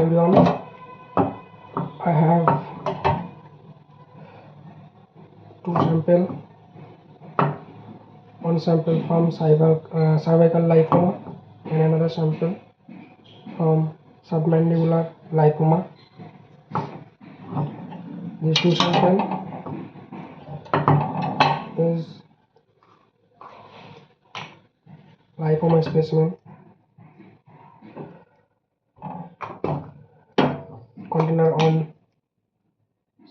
everyone, I have two samples. One sample from cervical lipoma and another sample from submandibular lipoma. These two samples is lipoma specimen container on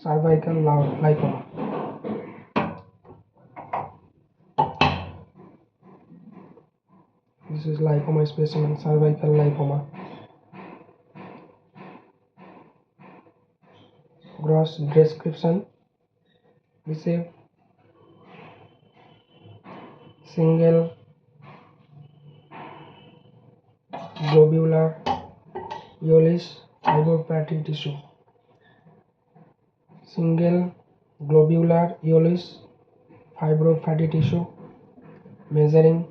cervical lipoma. This is lipoma specimen, cervical lipoma. Gross description: receive single globular yellowish fibrofatty tissue. Single globular yellowish fibrofatty tissue measuring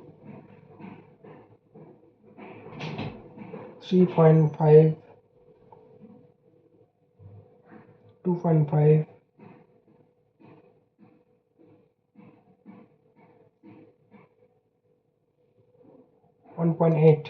3.5 2.5 1.8.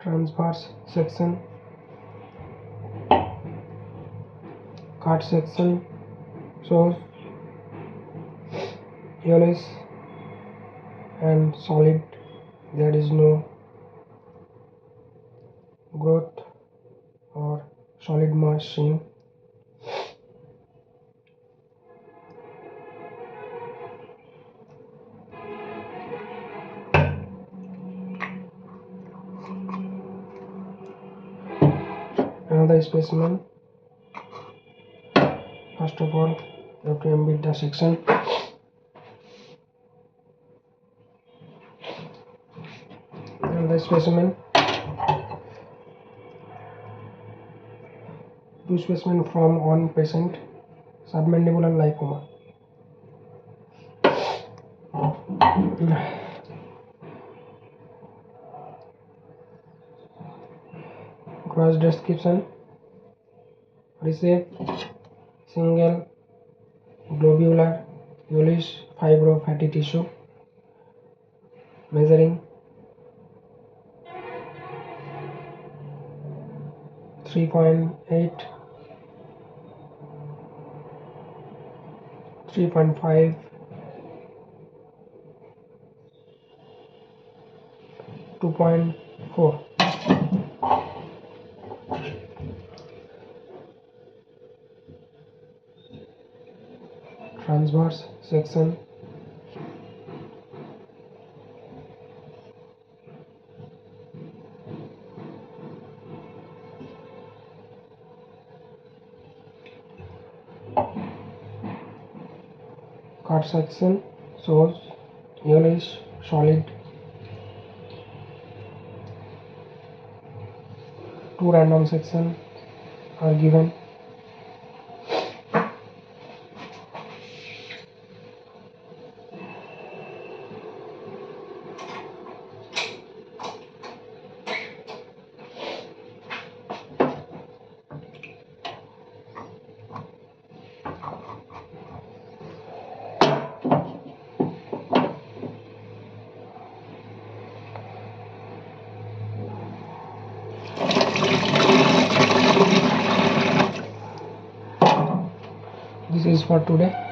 Transverse section, cut section shows yellowish and solid. There is no growth or solid mass seen. Another specimen. First of all, you have to embed the section. Another specimen. Two specimens from one patient, submandibular lipoma. Cross description: receive single globular yellowish fibrofatty tissue measuring 3.8 3.5 2.4. Transverse section, cut section shows yellowish solid. Two random sections are given. This is for today.